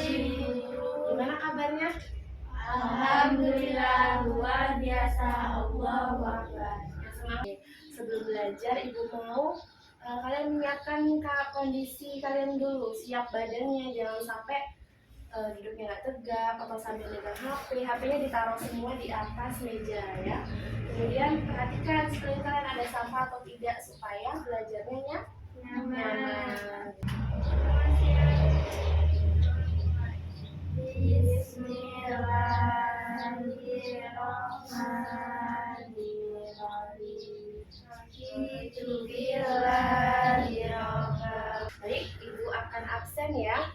Gimana kabarnya? Alhamdulillah, luar biasa. Allahu Akbar. Sebelum belajar, Ibu mau kalian menyiapkan kondisi kalian dulu, siap badannya, jangan sampai duduknya nggak tegap atau sambil megang HP. HP-nya ditaruh semua di atas meja ya. Kemudian perhatikan sekeliling kalian ada sampah atau tidak supaya belajarnya nyaman. Baik, Ibu akan absen ya.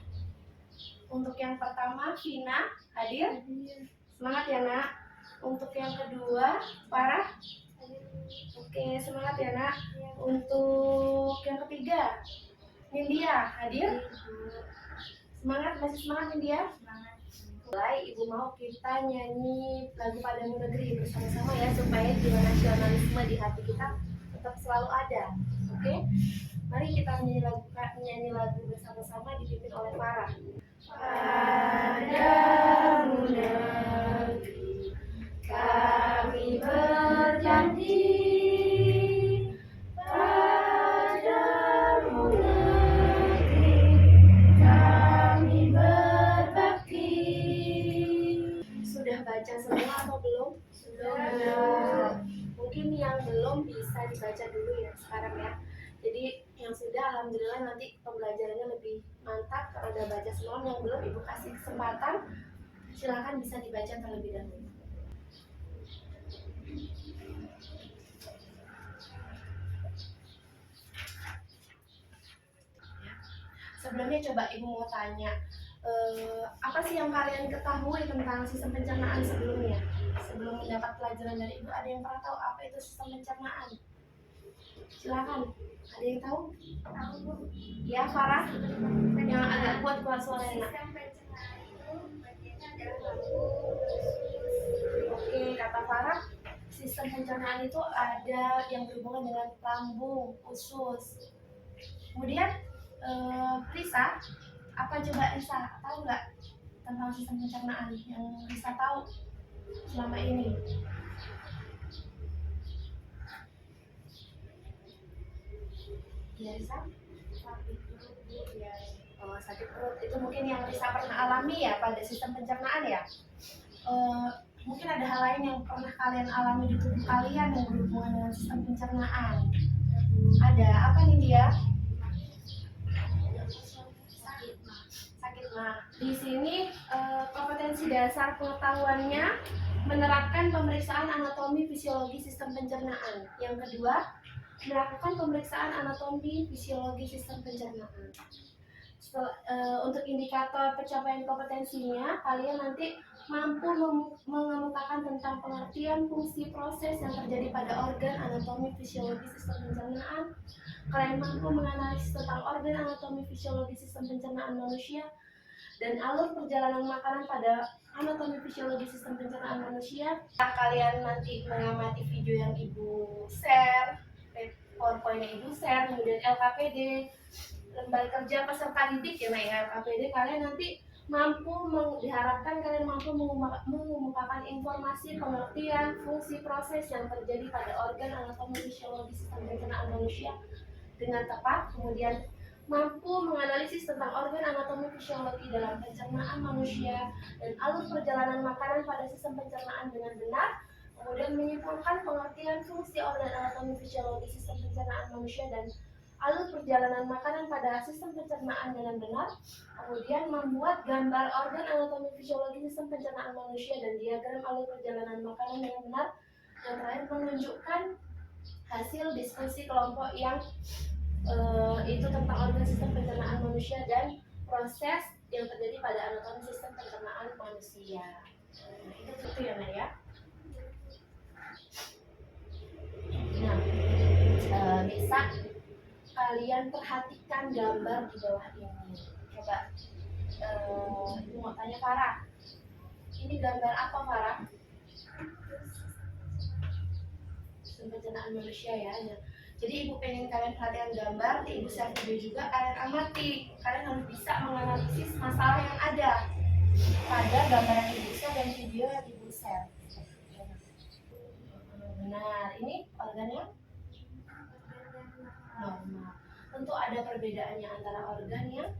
Untuk yang pertama, Vina hadir. Semangat ya nak. Untuk yang kedua, Farah. Oke, semangat ya nak. Untuk yang ketiga, Nindya hadir. Semangat, masih semangat Nindya? Mulai, Ibu mau kita nyanyi lagu Padamu Negeri bersama-sama ya, supaya jiwa nasionalisme di hati kita tetap selalu ada. Oke? Mari kita nyanyi lagu bersama-sama dipimpin oleh Farah. Padamu negeri kami berjanji, padamu negeri kami berbakti. Sudah baca semua atau belum? Sudah. Mungkin yang belum bisa dibaca dulu ya sekarang ya. Jadi yang sudah alhamdulillah nanti pembelajarannya lebih mantap kalau udah baca semua. Yang belum Ibu kasih kesempatan, silakan bisa dibaca terlebih dahulu. Sebelumnya coba Ibu mau tanya, apa sih yang kalian ketahui tentang sistem pencernaan sebelumnya? Sebelum mendapat pelajaran dari Ibu, ada yang pernah tahu apa itu sistem pencernaan? Silakan, ada yang tahu? Ya, Farah, yang agak kuat suaranya. Oke, kata Farah, sistem pencernaan itu ada yang berhubungan dengan lambung, usus. Kemudian, Risa, apa coba Risa tahu nggak tentang sistem pencernaan yang Risa tahu selama ini? Ya Risa, sakit perut ya. Oh, sakit perut itu mungkin yang Risa pernah alami ya pada sistem pencernaan ya. Mungkin ada hal lain yang pernah kalian alami di tubuh kalian yang berhubungan dengan sistem pencernaan. Ada apa nih dia? Sakit mah. Di sini kompetensi dasar pengetahuannya menerapkan pemeriksaan anatomi fisiologi sistem pencernaan. Yang kedua, melakukan pemeriksaan anatomi fisiologi sistem pencernaan. Untuk indikator pencapaian kompetensinya, kalian nanti mampu mengemukakan tentang pengertian fungsi proses yang terjadi pada organ anatomi fisiologi sistem pencernaan. Kalian mampu menganalisis tentang organ anatomi fisiologi sistem pencernaan manusia dan alur perjalanan makanan pada anatomi fisiologi sistem pencernaan manusia. Kalian nanti mengamati video yang Ibu share, PowerPoint-nya Ibu share, kemudian LKPD, lembar kerja peserta didik ya, LKPD, kalian nanti diharapkan kalian mampu mengemukakan informasi, pengertian, fungsi proses yang terjadi pada organ anatomi fisiologi sistem pencernaan manusia dengan tepat, kemudian mampu menganalisis tentang organ anatomi fisiologi dalam pencernaan manusia dan alur perjalanan makanan pada sistem pencernaan dengan benar, kemudian menyimpulkan pengertian fungsi organ anatomi fisiologi sistem pencernaan manusia dan alur perjalanan makanan pada sistem pencernaan dengan benar, kemudian membuat gambar organ anatomi fisiologi sistem pencernaan manusia dan diagram alur perjalanan makanan dengan benar, yang terakhir menunjukkan hasil diskusi kelompok yang itu tentang organ sistem pencernaan manusia dan proses yang terjadi pada anatomi sistem pencernaan manusia. Nah, itu ya Nak ya. Nah, bisa kalian perhatikan gambar di bawah ini. Coba mau tanya Farah, ini gambar apa Farah? Sistem pencernaan manusia ya. Jadi ibu pengen kalian perhatikan gambar, nanti ibu share video juga, kalian amati. Kalian harus bisa menganalisis masalah yang ada pada gambar yang ibu share dan video yang ibu share. Benar, ini organnya normal. Tentu ada perbedaannya antara organ yang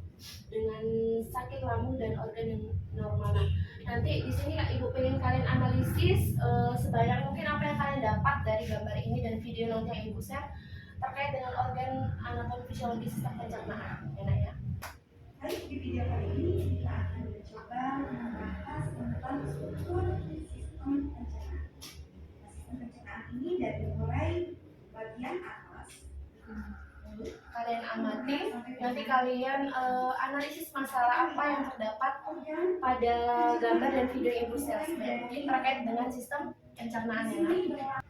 dengan sakit lambung dan organ yang normal. Nah, nanti di sini ibu pengen kalian analisis sebanyak mungkin apa yang kalian dapat dari gambar ini dan video nanti yang ibu share terkait dengan organ anatomi fisiologi sistem pencernaan. Enak ya? Baik, di video kali ini kita akan mencoba membahas tentang struktur sistem pencernaan. Sistem pencernaan ini dari mulai bagian atas. Kalian amati, nanti kalian analisis masalah apa yang terdapat pada gambar dan video yang ibu share sebanyak mungkin terkait dengan sistem pencernaan ya. Nah,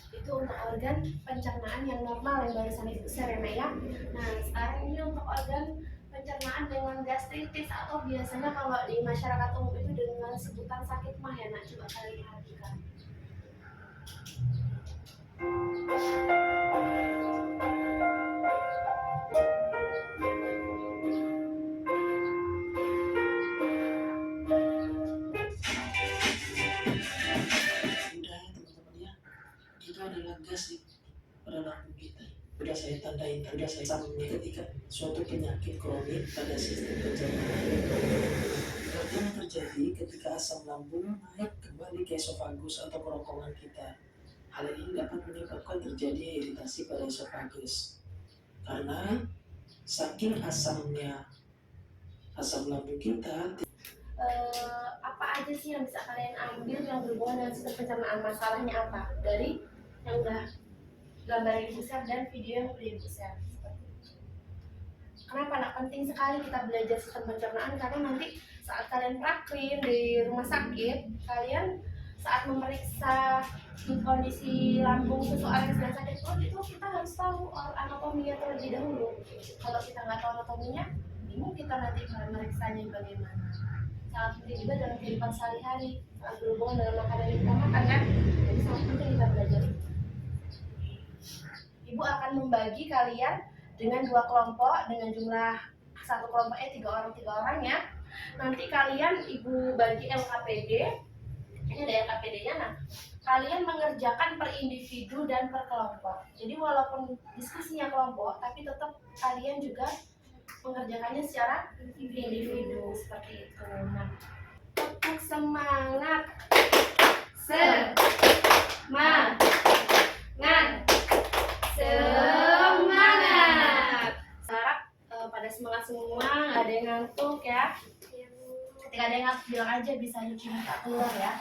itu untuk organ pencernaan yang normal yang barusan ibu share ya. Nah, sekarang ini untuk organ pencernaan dengan gastritis atau biasanya kalau di masyarakat umum itu dengan sebutan sakit mah ya. Nah, coba kalian perhatikan. Adalah gas pada lambung kita. Sudah saya tandain, sudah saya sampai ketika suatu penyakit kronik pada sistem pencernaan. Yang terjadi ketika asam lambung naik kembali ke esofagus atau kerongkongan kita. Hal ini dapat menyebabkan terjadi iritasi pada esofagus. Karena saking asamnya asam lambung kita. Apa aja sih yang bisa kalian ambil yang berhubungan dengan sistem pencernaan? Masalahnya apa? Dari yang udah gambar ibu share dan video yang udah ibu share. Kenapa nak penting sekali kita belajar sistem pencernaan? Karena nanti saat kalian praktik di rumah sakit, kalian saat memeriksa kondisi lambung seseorang yang sedang sakit perut itu kita harus tahu anatominya terlebih dahulu. Kalau kita nggak tahu anatominya, bingung kita nanti memeriksanya bagaimana. Sangat penting juga dalam kehidupan sehari-hari, sangat berhubungan dengan makanan yang kita makan kan. Jadi sangat penting kita belajar itu. Ibu akan membagi kalian dengan 2 kelompok dengan jumlah satu kelompoknya 3 orang ya. Nanti kalian ibu bagi LKPD, ini ada LKPD-nya. Nah, kalian mengerjakan per individu dan per kelompok. Jadi walaupun diskusinya kelompok, tapi tetap kalian juga mengerjakannya secara individu seperti itu. Nah, tetap semangat, semangat. Pada semangat semua, nggak ada yang ngantuk ya. Ketika ada yang ngantuk bilang aja, bisa nyuci muka keluar ya.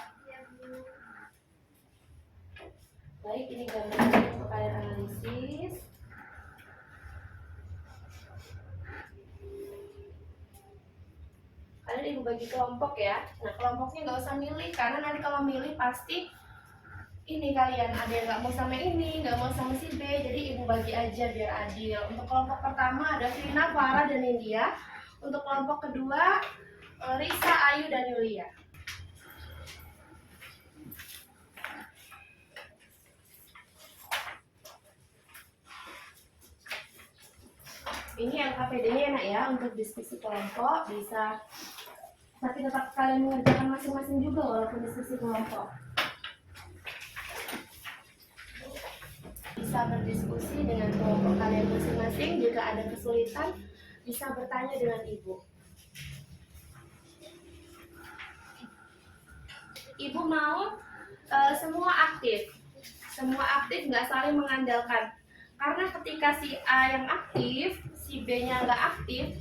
Baik, ini gambarnya untuk kalian analisis. Kalian ibu bagi kelompok ya. Nah, kelompoknya nggak usah milih, karena nanti kalau milih pasti ini kalian ada yang nggak mau sama ini, nggak mau sama si B, jadi ibu bagi aja biar adil. Untuk kelompok pertama ada Vina, Farah, dan India. Untuk kelompok kedua Risa, Ayu, dan Yulia. Ini LKPD-nya enak ya untuk diskusi kelompok, bisa tapi tetap kalian mengerjakan masing-masing juga walaupun diskusi kelompok. Bisa berdiskusi dengan kelompok kalian masing-masing. Jika ada kesulitan, bisa bertanya dengan ibu. Ibu mau semua aktif, nggak saling mengandalkan. Karena ketika si A yang aktif, si B-nya nggak aktif,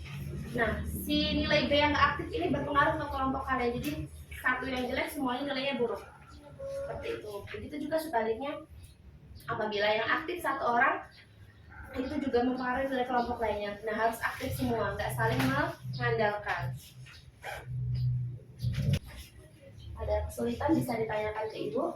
nah si nilai B yang nggak aktif ini berpengaruh ke kelompok kalian. Jadi satu yang jelek semuanya nilainya buruk. Seperti itu. Begitu juga sebaliknya. Apabila yang aktif satu orang, itu juga mempengaruhi oleh kelompok lainnya. Nah, harus aktif semua, nggak saling mengandalkan. Ada kesulitan bisa ditanyakan ke ibu.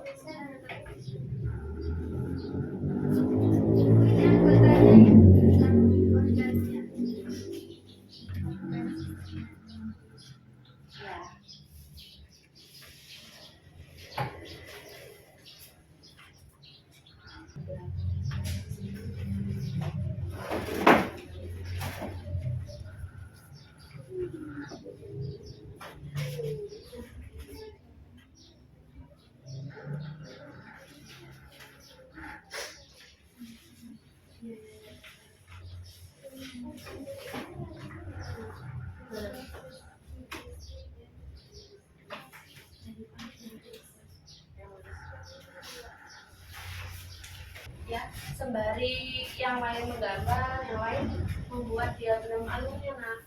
sembari yang lain menggambar, yang lain membuat diagram alurnya. Nah,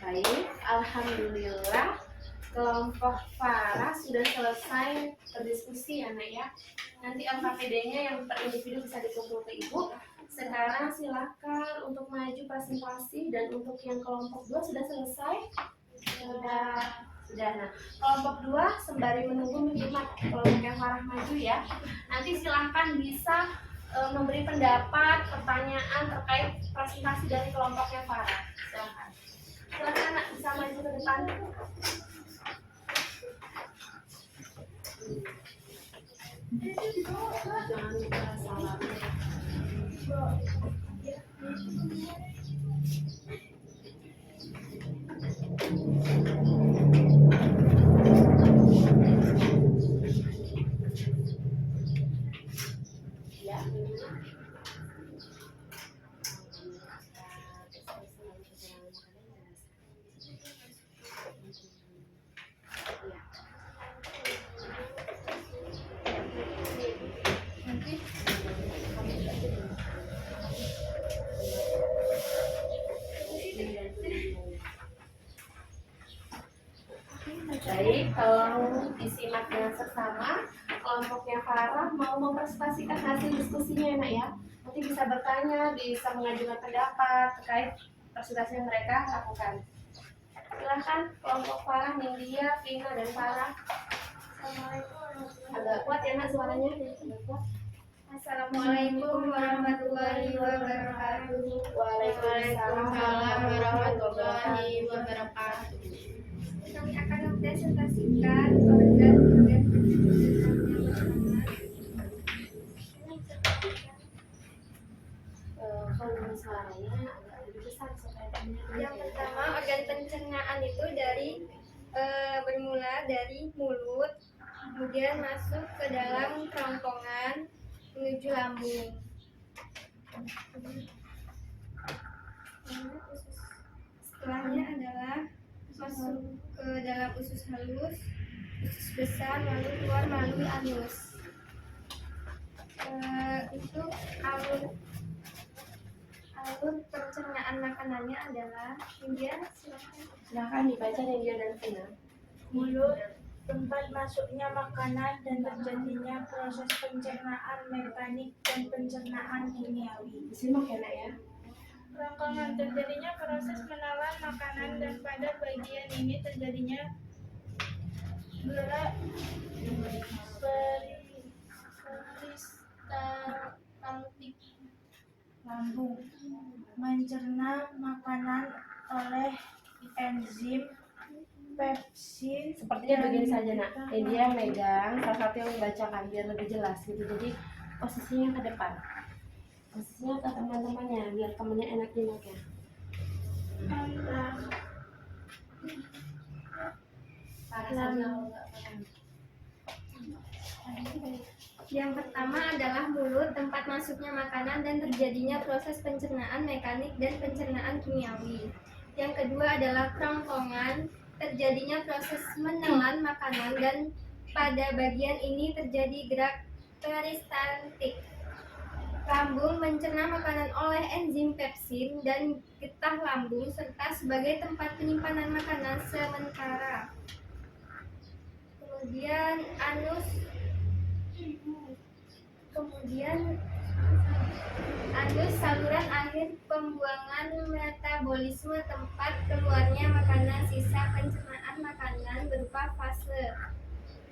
baik, alhamdulillah kelompok Farah sudah selesai berdiskusi ya, Nak ya. Nanti LKPD-nya yang per individu bisa dikumpul ke Ibu. Sekarang silakan untuk maju presentasi, dan untuk yang kelompok 2 sudah selesai. Sudah. Nah, kelompok 2 sembari menunggu menyimak kelompok yang Farah maju ya. Nanti silahkan bisa memberi pendapat, pertanyaan terkait presentasi dari kelompoknya Farah. Silahkan. Silahkan Nak, bisa maju ke depan. Jangan lupa salamnya. Baik, kalau disimak dengan seksama, kelompoknya Farah mau mempresentasikan hasil diskusinya ya, Nak ya. Nanti bisa bertanya, bisa mengajukan pendapat terkait presentasi yang mereka lakukan. Silahkan kelompok Farah, Nindya, Vina, dan Farah. Agak kuat ya Nak suaranya. Agak kuat. Assalamualaikum warahmatullahi wabarakatuh. Waalaikumsalam warahmatullahi wabarakatuh. Kami akan mempresentasikan organ volume suaranya agak lebih besar supaya terdengar. yang pertama, organ pencernaan itu bermula dari mulut, kemudian masuk ke dalam kerongkongan menuju lambung. Setelahnya adalah masuk ke dalam usus halus, usus besar, lalu keluar melalui anus. Itu alur pencernaan makanannya adalah, kemudian Silahkan dibaca Nindya dan Vina. Mulut, tempat masuknya makanan dan terjadinya proses pencernaan mekanik dan pencernaan kimiawi. Disimak ya Nak ya. Kerongkongan, terjadinya proses menelan makanan dan pada bagian ini terjadinya gerak peristaltik. Lambung, mencerna makanan oleh enzim pepsin. Sepertinya begini saja Nak. Nindya megang, salah satu yang membacakan biar lebih jelas gitu. Jadi posisinya ke depan. Posisinya ke teman-temannya biar temannya enak nyimak ya. Parah saja kalau nggak paham. yang pertama adalah mulut, tempat masuknya makanan dan terjadinya proses pencernaan mekanik dan pencernaan kimiawi. Yang kedua adalah kerongkongan, terjadinya proses menelan makanan dan pada bagian ini terjadi gerak peristaltik. Lambung, mencerna makanan oleh enzim pepsin dan getah lambung serta sebagai tempat penyimpanan makanan sementara. Kemudian anus, saluran akhir pembuangan metabolisme, tempat keluarnya makanan, sisa pencernaan makanan berupa fase.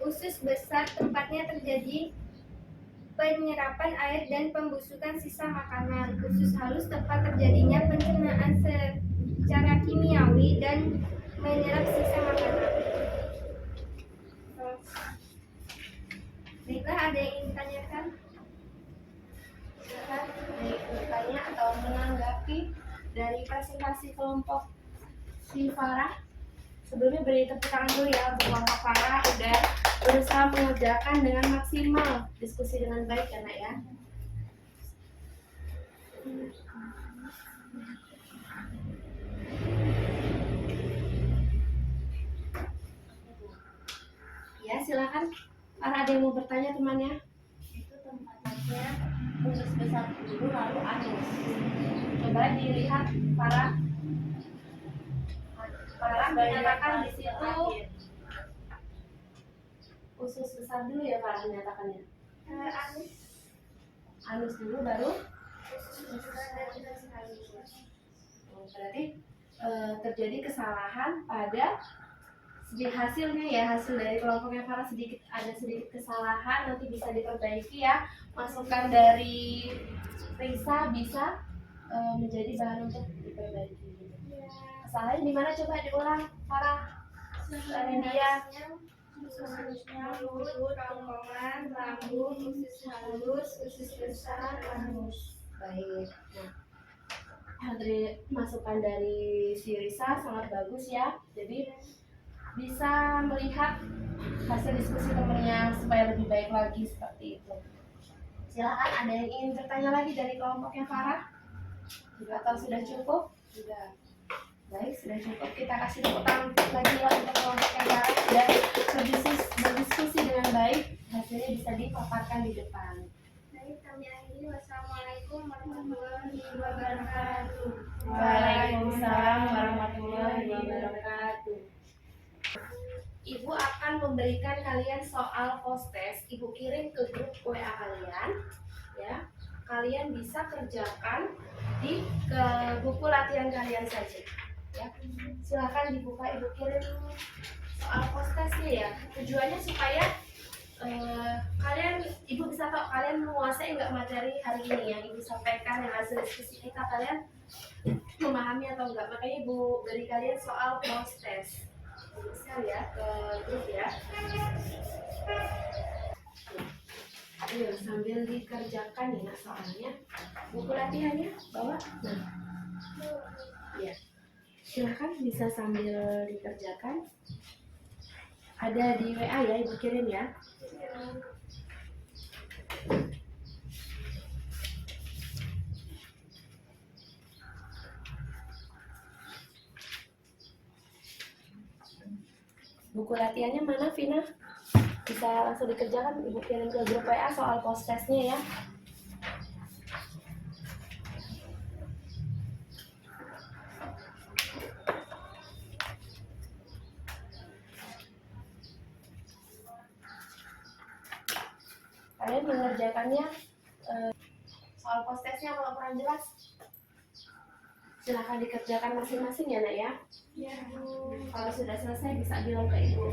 Usus besar, tempatnya terjadi penyerapan air dan pembusukan sisa makanan. Usus halus, tempat terjadinya pencernaan secara kimiawi dan menyerap sisa makanan. Baiklah, ada yang ingin ditanyakan? Silakan bertanya atau menanggapi dari presentasi kelompok si Farah. Sebelumnya beri tepuk tangan dulu ya untuk kelompok Farah udah berusaha mengerjakan dengan maksimal, diskusi dengan baik ya nak ya. Ya silakan, Farah ada yang mau bertanya temannya? Itu tempatnya usus besar dulu lalu anus. Coba dilihat Farah. Farah menyatakan di situ usus besar dulu ya Farah menyatakannya. Anus. Anus dulu baru. Oh, berarti terjadi kesalahan pada hasilnya ya, hasil dari kelompoknya Farah ada sedikit kesalahan, nanti bisa diperbaiki ya. Masukan dari Risa bisa menjadi bahan untuk diperbaiki. Kesalahannya di mana coba diulang Farah? Dia Mulut, kerongkongan, lambung, usus halus, usus besar, anus. baik. Nah, dari masukan dari si Risa sangat bagus ya. Jadi bisa melihat hasil diskusi temennya supaya lebih baik lagi seperti itu. Silakan, ada yang ingin bertanya lagi dari kelompoknya Farah? Atau sudah cukup? Sudah. Baik, sudah cukup. Kita kasih tepuk tangan lagi ya untuk kelompoknya Farah sudah berdiskusi dengan baik. Hasilnya bisa dipaparkan di depan. Baik, kami akhiri. Wassalamualaikum warahmatullahi wabarakatuh. Waalaikumsalam warahmatullahi wabarakatuh. Ibu akan memberikan kalian soal post test. Ibu kirim ke grup WA kalian, ya. Kalian bisa kerjakan di ke buku latihan kalian saja. Ya. Silakan dibuka, Ibu kirim soal post testnya ya. Tujuannya supaya Ibu bisa tahu kalian menguasai nggak materi hari ini yang Ibu sampaikan, yang hasil diskusi kita kalian memahami atau enggak. Makanya Ibu beri kalian soal post test. Bisa ya ke grup ya. Ayo sambil dikerjakan ya soalnya. Buku latihannya bawa. Nah, ya. Silakan bisa sambil dikerjakan. Ada di WA ya, Ibu kirim ya. Buku latihannya mana, Vina? Bisa langsung dikerjakan, Ibu kirim ke grup WA soal post testnya ya. Kalian mengerjakannya soal post testnya kalau kurang jelas silahkan dikerjakan masing-masing ya nak ya. Kalau sudah selesai bisa bilang ke Ibu.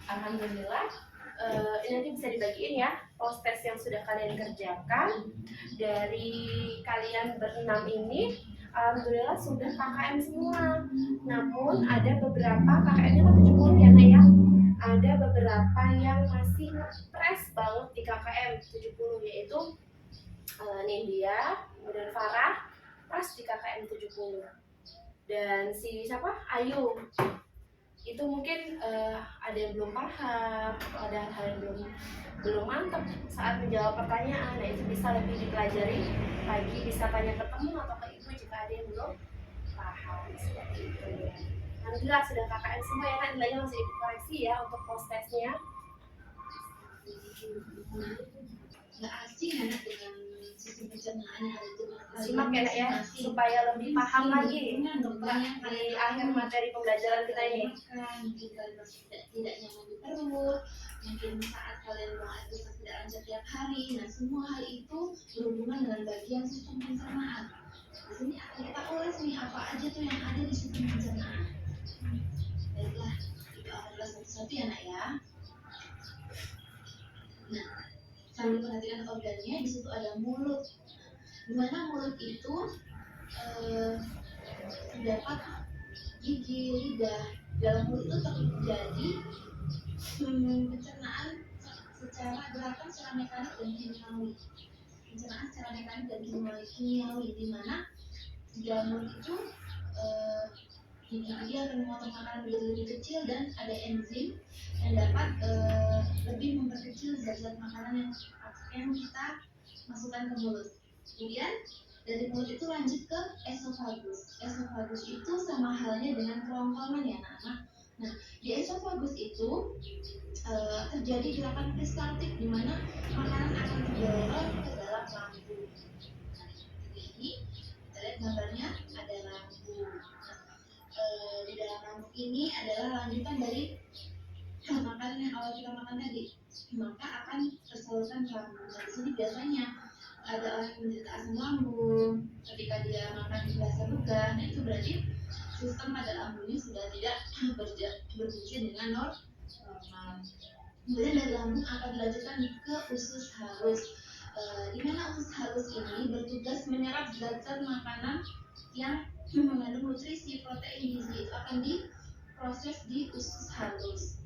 Alhamdulillah, ini nanti bisa dibagiin ya post test yang sudah kalian kerjakan. Dari kalian berenam ini Alhamdulillah sudah KKM semua. Namun ada beberapa KKM-nya kan 70 ya Nak ya. Ada beberapa yang masih ngepres banget di KKM 70, yaitu Nindya, kemudian Farah, pas di KKM 70. Dan si siapa? Ayu. Itu mungkin ada yang belum paham atau ada hal yang belum mantap saat menjawab pertanyaan. Nah, itu bisa lebih dipelajari lagi, bisa tanya ke teman atau ke ibu jika ada yang belum paham seperti itu. Alhamdulillah sudah KKM semua ya kan, nilainya masih dikoreksi ya untuk post testnya. Nggak asing anak dengan sistem pencernaan yang ada di Simak ya Nak ya, supaya lebih paham lagi untuk di akhir materi pembelajaran kita ini. Mungkin kalian masih tidak nyaman di perut, mungkin saat kalian buang air besar tidak lancar tiap hari. Nah, semua hal itu berhubungan dengan bagian sistem pencernaan. Di sini akan kita ulas nih apa aja tuh yang ada di sistem pencernaan. Baiklah, itu adalah satu-satu ya Nak ya. Nah, sambil perhatikan organnya, di situ ada mulut. Di mana mulut itu terdapat gigi, lidah. Dalam mulut itu terjadi pencernaan secara gerakan secara mekanik dan kimiawi. Pencernaan secara mekanik dan kimiawi, di mana di dalam mulut itu gigi akan memotong makanan menjadi lebih kecil dan ada enzim yang dapat lebih memperkecil zat-zat makanan yang kita masukkan ke mulut. Kemudian dari mulut itu lanjut ke esofagus. Esofagus itu sama halnya dengan kerongkongan ya anak-anak. Nah, di esofagus itu terjadi gerakan peristaltik di mana makanan akan didorong ke dalam lambung. Jadi kita lihat gambarnya ada lambung. Di dalam lambung ini adalah lanjutan dari makanan yang awal kita makan tadi, maka akan tersalurkan ke lambung. Nah, di sini biasanya ada orang yang menderita asam lambung ketika dia makan berasa lega. Nah, itu berarti sistem pada lambungnya sudah tidak berfungsi dengan normal. Kemudian dari lambung akan dilanjutkan ke usus halus, di mana usus halus ini bertugas menyerap zat-zat makanan yang mengandung nutrisi, protein, gizi. Itu akan diproses di usus halus.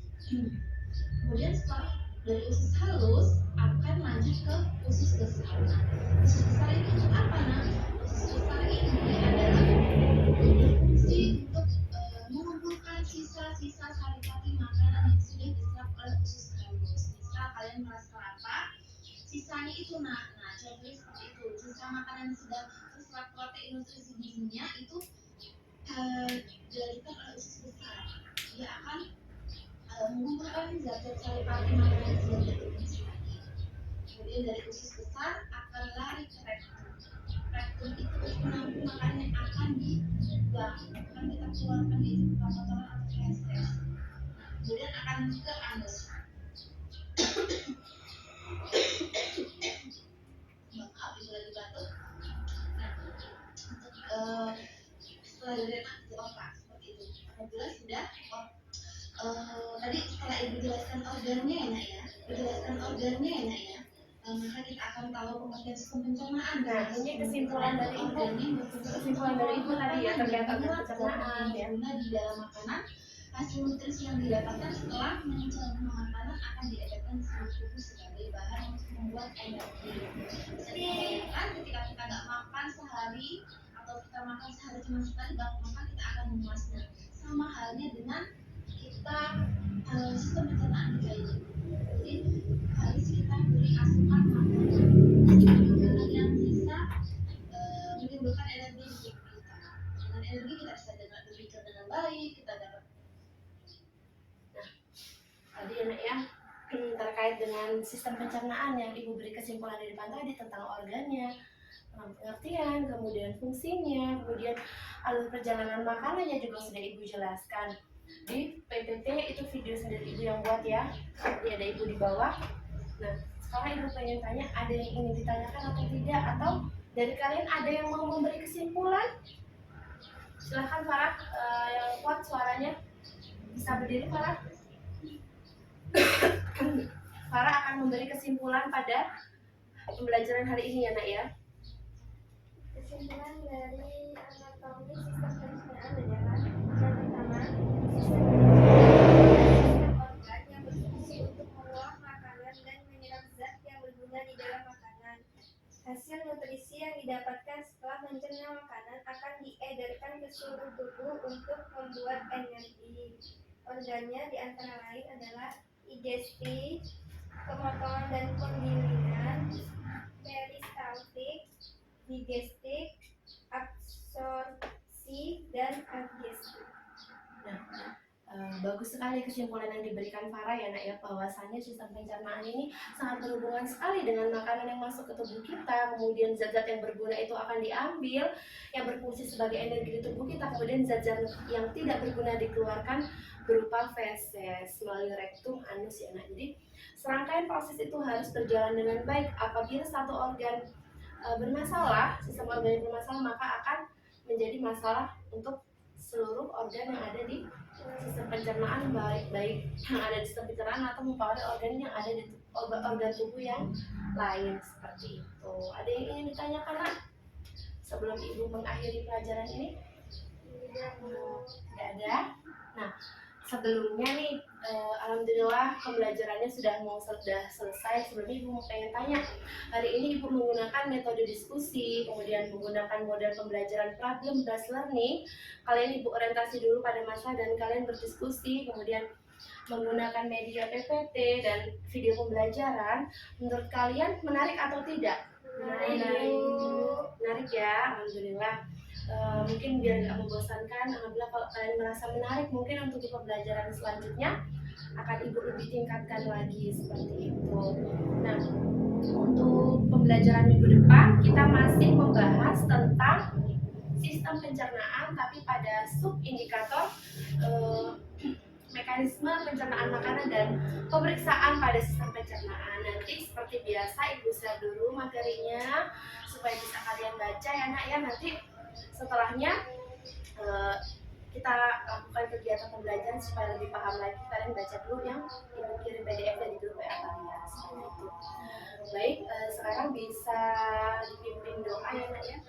Kemudian setelah dari usus halus akan lanjut ke usus besar. Usus besar ini untuk apa? Nah, usus besar ini adalah fungsi untuk mengumpulkan sisa-sisa saripati makanan yang sudah diserap oleh usus halus. Misal kalian merasa lapar, sisanya itu nah contohnya seperti itu. Sisa makanan yang sudah terserap protein nutrisi gizinya itu dilanjutkan oleh usus besar. Dia akan mengumpulkan zat-zat saripati makanan yang sudah terproduksi tadi. Kemudian dari usus besar akan lari ke rektum. Rektum itu menampung makanan yang akan dibuang, akan kita keluarkan di kotoran atau feses. Kemudian akan ke anus. Maaf, itu lagi batuk. Nah, setelah dari otak seperti itu. Apabila sudah tadi setelah ibu jelaskan organnya ya Nak ya, maka kita akan tahu pengertian sistem pencernaan. Nah, ini kesimpulan dari ibu tadi ya, tergantung dengan pencernaan ya. Di dalam makanan, hasil nutrisi yang didapatkan setelah mencerna makanan akan diefekkan di seluruh tubuh sebagai bahan untuk membuat energi. Bisa dibayangkan ketika kita nggak makan sehari atau kita makan sehari cuma sekali, maka kita akan memuasnya. Sama halnya dengan kita sistem pencernaan kita ini. Jadi harus kita beri asupan makanan yang bisa menimbulkan energi di tubuh kita. Dengan energi kita bisa berpikir dengan baik, kita dapat. Nah, tadi ya Nak ya, terkait dengan sistem pencernaan yang ibu beri kesimpulan di depan tadi tentang organnya, pengertian, kemudian fungsinya, kemudian alur perjalanan makanannya juga sudah ibu jelaskan. Di PPT itu video sendiri ibu yang buat ya, nanti ada ibu di bawah. Nah, sekarang ibu pengen tanya, ada yang ingin ditanyakan atau tidak, atau dari kalian ada yang mau memberi kesimpulan? Silahkan Farah, yang kuat suaranya, bisa berdiri Farah. Farah akan memberi kesimpulan pada pembelajaran hari ini ya Nak ya. Kesimpulan dari anatomi sistem pencernaan adalah yang pertama, sistem pencernaan organ yang berfungsi untuk mengolah makanan dan menyerap zat yang berguna di dalam makanan. Hasil nutrisi yang didapatkan setelah mencerna makanan akan diedarkan ke seluruh tubuh untuk membuat energi. Organnya diantara lain adalah digestif, pemotongan dan penggilingan, peristaltik, digestif, absorpsi, dan adgestif. Bagus sekali kesimpulan yang diberikan Farah ya nak ya, bahwasannya sistem pencernaan ini sangat berhubungan sekali dengan makanan yang masuk ke tubuh kita, kemudian zat-zat yang berguna itu akan diambil yang berfungsi sebagai energi di tubuh kita, kemudian zat-zat yang tidak berguna dikeluarkan berupa feses melalui rektum, anus ya nak. Jadi serangkaian proses itu harus berjalan dengan baik. Apabila satu organ bermasalah, sistem organ yang bermasalah, maka akan menjadi masalah untuk seluruh organ yang ada di sistem pencernaan, baik yang ada di sistem pencernaan atau mempengaruhi organ yang ada di organ tubuh yang lain seperti itu. Ada yang ingin ditanyakan nak sebelum ibu mengakhiri pelajaran ini? Tidak ada. Nah, sebelumnya nih, alhamdulillah pembelajarannya sudah selesai. Sebelumnya ibu mau pengen tanya, hari ini ibu menggunakan metode diskusi, kemudian menggunakan model pembelajaran problem based learning. Kalian ibu orientasi dulu pada masalah dan kalian berdiskusi, kemudian menggunakan media PPT dan video pembelajaran. Menurut kalian menarik atau tidak? Menarik ya, alhamdulillah. Mungkin biar nggak membosankan, alhamdulillah kalau kalian merasa menarik, mungkin untuk di pembelajaran selanjutnya akan ibu lebih tingkatkan lagi seperti itu. Nah, untuk pembelajaran minggu depan kita masih membahas tentang sistem pencernaan, tapi pada sub indikator mekanisme pencernaan makanan dan pemeriksaan pada sistem pencernaan. Nanti seperti biasa ibu share dulu materinya supaya bisa kalian baca ya nak ya. Nanti setelahnya kita lakukan kegiatan pembelajaran supaya lebih paham lagi. Kalian baca dulu yang ibu kirim PDF dari grup WA kalian seperti itu. Baik, sekarang bisa dipimpin doa ya nak ya.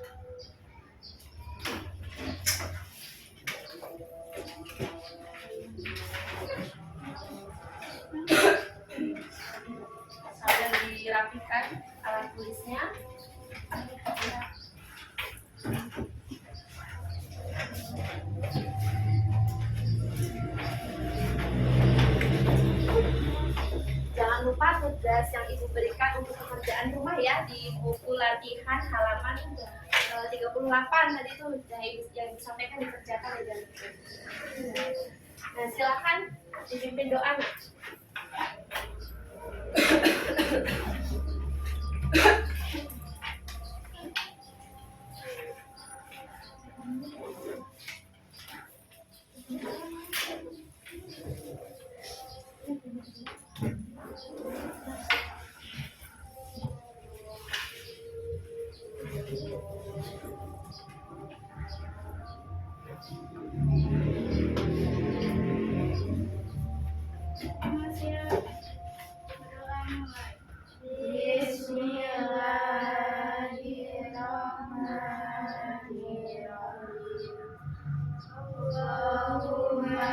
Sambil dirapikan alat tulisnya. Jangan lupa tugas yang ibu berikan untuk pekerjaan rumah ya di buku latihan halaman 38 tadi itu yang disampaikan dikerjakan ya. Nah silakan dipimpin doa. Allahumma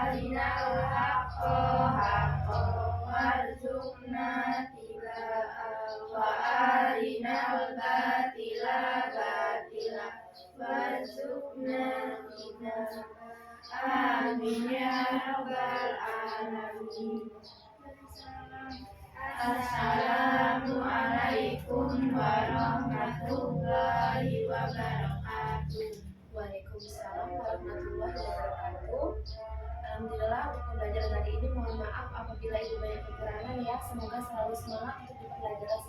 arinal haqqa haqqan warzuqna ittiba'ah wa arinal batila batila warzuqna ijtinabah. Amin ya rabbal alamin. Assalamualaikum warahmatullahi wabarakatuh. Waalaikumsalam warahmatullahi wabarakatuh. Alhamdulillah untuk pembelajaran hari ini mohon maaf apabila ibu banyak kekurangan ya. Semoga selalu semangat untuk di pembelajaran